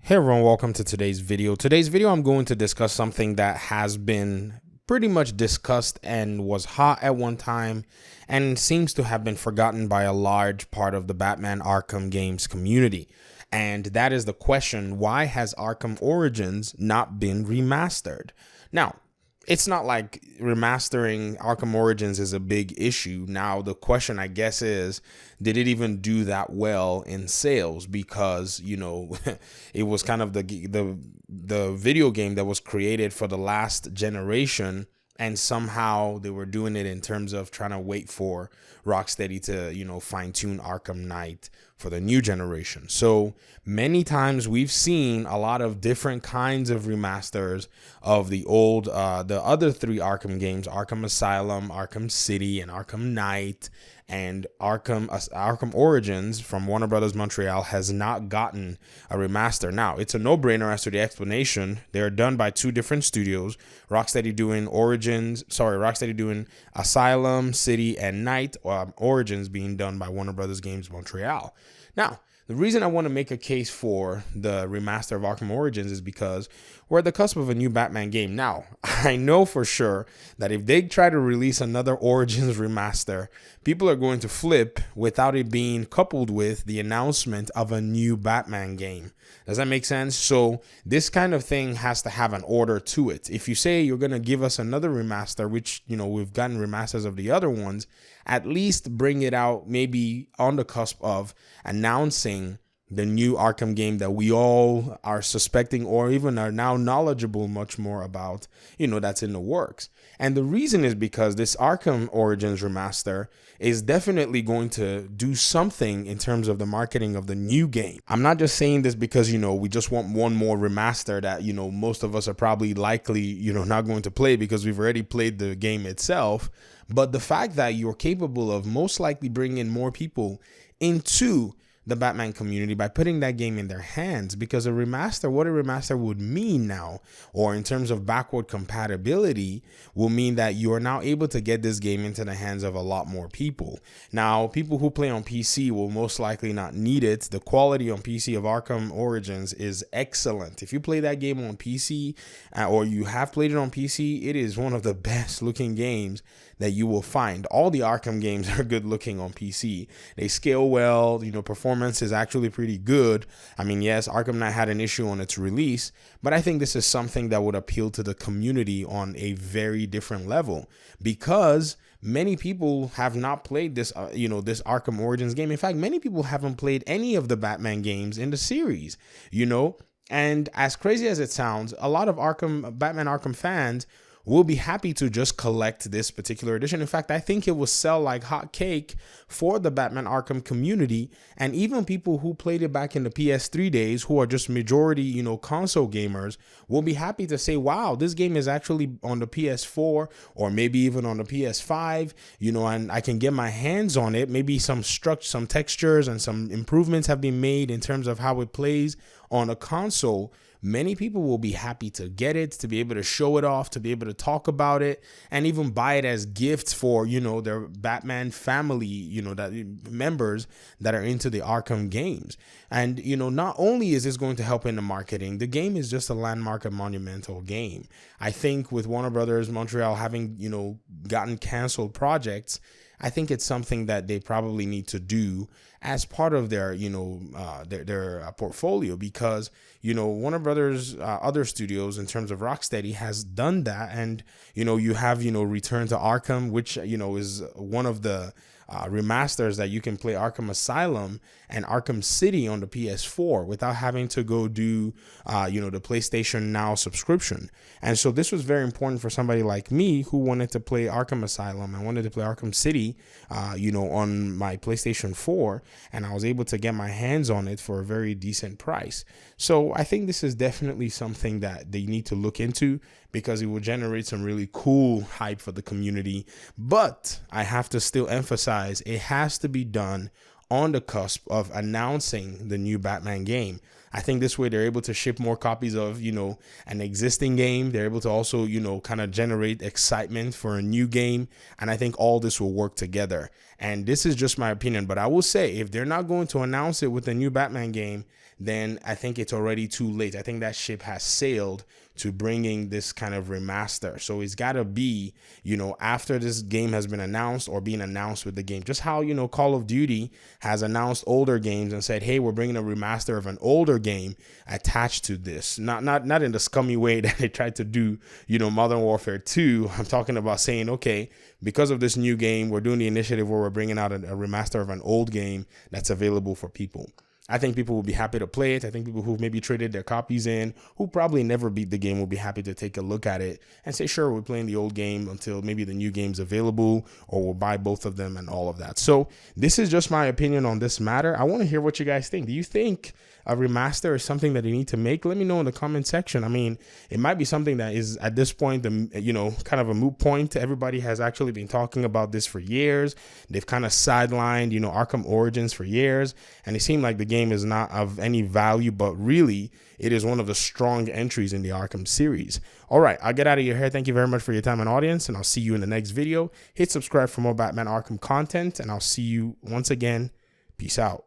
Hey everyone, welcome to today's video. I'm going to discuss something that has been pretty much discussed and was hot at one time and seems to have been forgotten by a large part of the Batman Arkham games community. And that is the question, why has Arkham Origins not been remastered? Now, it's not like remastering Arkham Origins is a big issue. Now, the question, I guess, is, did it even do that well in sales? Because, it was kind of the video game that was created for the last generation, and somehow they were doing it in terms of trying to wait for Rocksteady to, fine-tune Arkham Knight for the new generation. So many times we've seen a lot of different kinds of remasters of the other three Arkham games: Arkham Asylum, Arkham City, and Arkham Knight. And Arkham Origins from Warner Brothers Montreal has not gotten a remaster. Now, it's a no-brainer as to the explanation. They're done by two different studios. Rocksteady doing Asylum, City, and Knight. Origins being done by Warner Brothers Games Montreal. Now, the reason I want to make a case for the remaster of Arkham Origins is because we're at the cusp of a new Batman game. Now, I know for sure that if they try to release another Origins remaster, people are going to flip without it being coupled with the announcement of a new Batman game. Does that make sense? So this kind of thing has to have an order to it. If you say you're going to give us another remaster, which, we've gotten remasters of the other ones, at least bring it out maybe on the cusp of announcing the new Arkham game that we all are suspecting or even are now knowledgeable much more about, that's in the works. And the reason is because this Arkham Origins remaster is definitely going to do something in terms of the marketing of the new game. I'm not just saying this because, we just want one more remaster that, most of us are probably likely, not going to play because we've already played the game itself. But the fact that you're capable of most likely bringing more people into the Batman community by putting that game in their hands, because what a remaster would mean now, or in terms of backward compatibility, will mean that you are now able to get this game into the hands of a lot more people. Now, people who play on PC will most likely not need it. The quality on PC of Arkham Origins is excellent. If you play that game on PC, or you have played it on PC, it is one of the best looking games that you will find. All the Arkham games are good looking on PC. They scale well, performance is actually pretty good. I mean, yes, Arkham Knight had an issue on its release, but I think this is something that would appeal to the community on a very different level, because many people have not played this, this Arkham Origins game. In fact, many people haven't played any of the Batman games in the series, and as crazy as it sounds, a lot of Batman Arkham fans will be happy to just collect this particular edition. In fact, I think it will sell like hot cake for the Batman Arkham community, and even people who played it back in the PS3 days, who are just majority, console gamers, will be happy to say, wow, this game is actually on the PS4 or maybe even on the PS5, and I can get my hands on it. Maybe some textures and some improvements have been made in terms of how it plays on a console. Many people will be happy to get it, to be able to show it off, to be able to talk about it, and even buy it as gifts for, their Batman family, that members that are into the Arkham games. And, not only is this going to help in the marketing, the game is just a landmark and monumental game. I think with Warner Brothers Montreal having, gotten canceled projects, I think it's something that they probably need to do as part of their, their portfolio, because, Warner Brothers, other studios in terms of Rocksteady has done that. And, you have, Return to Arkham, which, is one of the remasters that you can play Arkham Asylum and Arkham City on the PS4 without having to go do, the PlayStation Now subscription. And so this was very important for somebody like me who wanted to play Arkham Asylum and wanted to play Arkham City, on my PlayStation 4, and I was able to get my hands on it for a very decent price. So I think this is definitely something that they need to look into, because it will generate some really cool hype for the community. But I have to still emphasize, it has to be done on the cusp of announcing the new Batman game. I think this way they're able to ship more copies of, an existing game. They're able to also, kind of generate excitement for a new game. And I think all this will work together. And this is just my opinion, but I will say, if they're not going to announce it with the new Batman game, then I think it's already too late. I think that ship has sailed to bringing this kind of remaster. So it's got to be, you know, after this game has been announced or being announced with the game. Just how, you know, Call of Duty has announced older games and said, hey, we're bringing a remaster of an older game attached to this. Not in the scummy way that they tried to do, you know, Modern Warfare 2. I'm talking about saying, okay, because of this new game, we're doing the initiative where we're bringing out a remaster of an old game that's available for people. I think people will be happy to play it. I think people who maybe traded their copies in, who probably never beat the game, will be happy to take a look at it and say, sure, we're playing the old game until maybe the new game's available, or we'll buy both of them and all of that. So this is just my opinion on this matter. I want to hear what you guys think. Do you think a remaster is something that you need to make? Let me know in the comment section. I mean, it might be something that is at this point, you know, kind of a moot point. Everybody has actually been talking about this for years. They've kind of sidelined, you know, Arkham Origins for years, and it seemed like the game is not of any value, but really it is one of the strong entries in the Arkham series. All right, I'll get out of your hair. Thank you very much for your time and audience, and I'll see you in the next video. Hit subscribe for more Batman Arkham content, and I'll see you once again. Peace out.